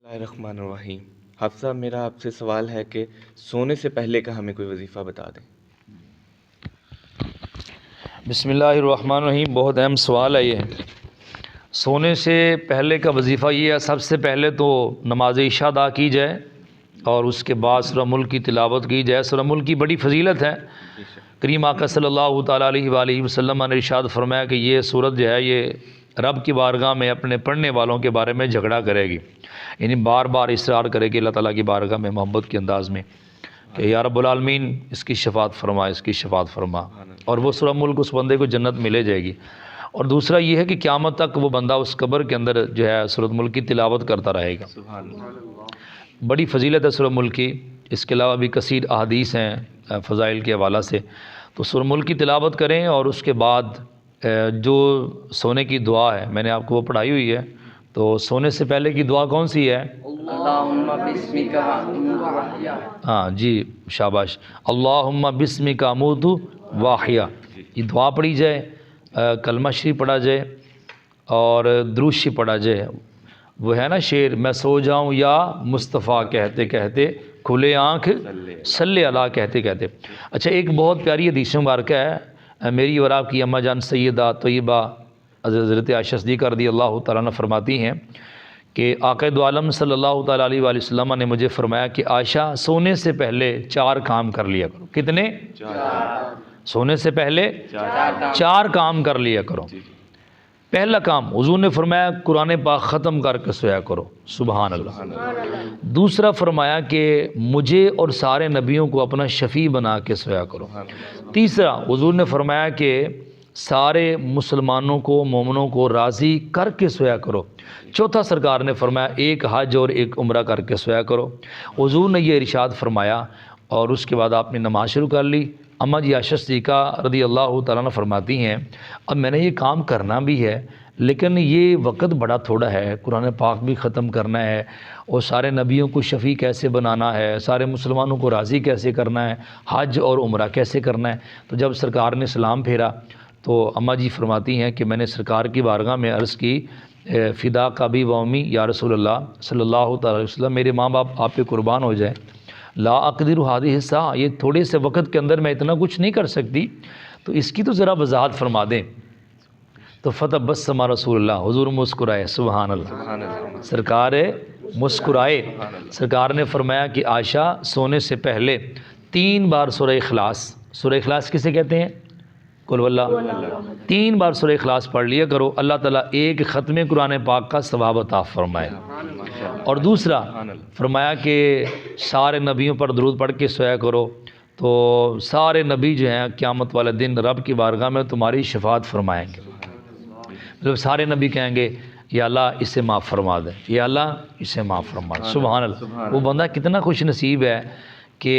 الرحمن الرحیم۔ حافظ صاحب، میرا آپ سے سوال ہے کہ سونے سے پہلے کا ہمیں کوئی وظیفہ بتا دیں۔ بسم اللہ الرحمن الرحیم، بہت اہم سوال ہے یہ۔ سونے سے پہلے کا وظیفہ یہ ہے، سب سے پہلے تو نماز عشاء ادا کی جائے اور اس کے بعد سورہ ملک کی تلاوت کی جائے۔ سورہ ملک کی بڑی فضیلت ہے۔ کریم آقا صلی اللہ تعالیٰ علیہ وآلہ وسلم نے ارشاد فرمایا کہ یہ سورت جو ہے یہ رب کی بارگاہ میں اپنے پڑھنے والوں کے بارے میں جھگڑا کرے گی، یعنی بار بار اصرار کرے گی اللہ تعالیٰ کی بارگاہ میں محبت کے انداز میں کہ یا رب العالمین اس کی شفاعت فرما، اس کی شفاعت فرما، اور وہ سورہ ملک اس بندے کو جنت ملے جائے گی۔ اور دوسرا یہ ہے کہ قیامت تک وہ بندہ اس قبر کے اندر جو ہے سورۃ ملک کی تلاوت کرتا رہے گا۔ بڑی فضیلت ہے سورۃ ملک کی۔ اس کے علاوہ بھی کثیر احادیث ہیں فضائل کے حوالہ سے، تو سورۃ ملک کی تلاوت کریں۔ اور اس کے بعد جو سونے کی دعا ہے میں نے آپ کو وہ پڑھائی ہوئی ہے، تو سونے سے پہلے کی دعا کون سی ہے؟ اللہم بسمک ہاں جی شاباش، اللہم بسمک اموت واحیا، یہ دعا پڑھی جائے، کلمہ شریف پڑھا جائے اور درود شریف پڑھا جائے۔ وہ ہے نا شعر، میں سو جاؤں یا مصطفیٰ کہتے کہتے، کھلے آنکھ صلی اللہ کہتے کہتے۔ اچھا، ایک بہت پیاری حدیث مبارکہ ہے، میری اور آپ کی اماں جان سیدہ طیبہ حضرت عائشہ صدیقہ رضی اللہ تعالیٰ عنہ فرماتی ہیں کہ آقا دو عالم صلی اللہ تعالیٰ علیہ وآلہ وسلم نے مجھے فرمایا کہ عائشہ سونے سے پہلے 4 کام کر لیا کرو۔ کتنے؟ 4۔ سونے سے پہلے 4 کام کر لیا کرو۔ پہلا کام حضور نے فرمایا قرآن پاک ختم کر کے سویا کرو، سبحان اللہ۔ دوسرا فرمایا کہ مجھے اور سارے نبیوں کو اپنا شفیع بنا کے سویا کرو۔ تیسرا حضور نے فرمایا کہ سارے مسلمانوں کو مومنوں کو راضی کر کے سویا کرو۔ چوتھا سرکار نے فرمایا ایک حج اور ایک عمرہ کر کے سویا کرو۔ حضور نے یہ ارشاد فرمایا اور اس کے بعد آپ نے نماز شروع کر لی۔ اماں جی عائشہ صدیقہ رضی اللہ تعالیٰ عنہ فرماتی ہیں اب میں نے یہ کام کرنا بھی ہے لیکن یہ وقت بڑا تھوڑا ہے، قرآن پاک بھی ختم کرنا ہے اور سارے نبیوں کو شفیع کیسے بنانا ہے، سارے مسلمانوں کو راضی کیسے کرنا ہے، حج اور عمرہ کیسے کرنا ہے۔ تو جب سرکار نے سلام پھیرا تو اماں جی فرماتی ہیں کہ میں نے سرکار کی بارگاہ میں عرض کی فدا کا بھی وومی یا رسول اللہ صلی اللہ تعالی وسلم، میرے ماں باپ آپ پہ قربان ہو جائیں، لا اقدر هذه الساعة، یہ تھوڑے سے وقت کے اندر میں اتنا کچھ نہیں کر سکتی، تو اس کی تو ذرا وضاحت فرما دیں۔ تو فتبسم رسول اللہ، حضور مسکرائے، سبحان اللہ، سرکار مسکرائے۔ سرکار نے فرمایا کہ عائشہ سونے سے پہلے 3 بار سورہ اخلاص، سورہ اخلاص کسے کہتے ہیں؟ قل واللہ، 3 بار سورہ اخلاص پڑھ لیا کرو، اللہ تعالیٰ ایک ختم قرآن پاک کا ثواب عطا فرمائے۔ اور دوسرا فرمایا کہ سارے نبیوں پر درود پڑھ کے سویا کرو، تو سارے نبی جو ہیں قیامت والے دن رب کی بارگاہ میں تمہاری شفاعت فرمائیں گے۔ مطلب سارے نبی کہیں گے یا اللہ اسے معاف فرما دے، یا اللہ اسے معاف فرما دے، سبحان اللہ۔ وہ بندہ کتنا خوش نصیب ہے کہ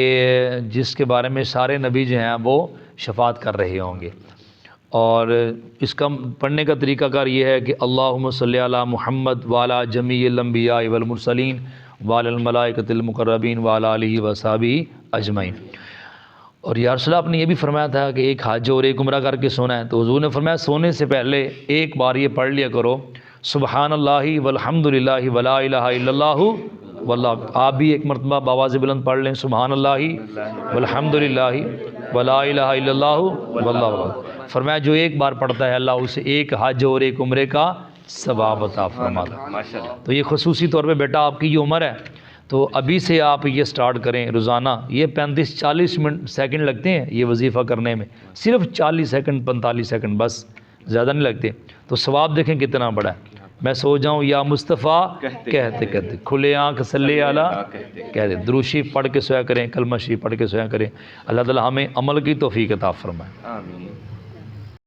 جس کے بارے میں سارے نبی جو ہیں وہ شفاعت کر رہے ہوں گے۔ اور اس کا پڑھنے کا طریقہ کار یہ ہے کہ اللہم صلی علی محمد وعلی جمیع الانبیاء والمرسلین وعلی الملائکۃ المقربین وعلی آلہ وصحبہ اجمعین۔ اور یا رسول اللہ آپ نے یہ بھی فرمایا تھا کہ ایک حج اور ایک عمرہ کر کے سونا ہے، تو حضور نے فرمایا سونے سے پہلے ایک بار یہ پڑھ لیا کرو، سبحان اللہ والحمد للہ ولا الہ الا اللہ واللہ۔ آپ بھی ایک مرتبہ بآواز بلند پڑھ لیں، سبحان اللہ والحمد للہ ولا الہ الا اللہ واللہ۔ فرمایا جو ایک بار پڑھتا ہے اللہ اسے ایک حج اور ایک عمرے کا ثواب عطا فرماتا ہے۔ تو یہ خصوصی طور پہ بیٹا آپ کی یہ عمر ہے تو ابھی سے آپ یہ سٹارٹ کریں روزانہ۔ یہ 35-40 سیکنڈ لگتے ہیں یہ وظیفہ کرنے میں، صرف 40 سیکنڈ 45 سیکنڈ بس، زیادہ نہیں لگتے۔ تو ثواب دیکھیں کتنا بڑا ہے۔ میں سو جاؤں یا مصطفیٰ کہتے کہتے، کھلے آنکھ صلی اللہ کہتے، درود شریف پڑھ کے سویا کریں، کلمہ شریف پڑھ کے سویا کریں۔ اللہ تعالی ہمیں عمل کی توفیق عطا فرمائے، آمین۔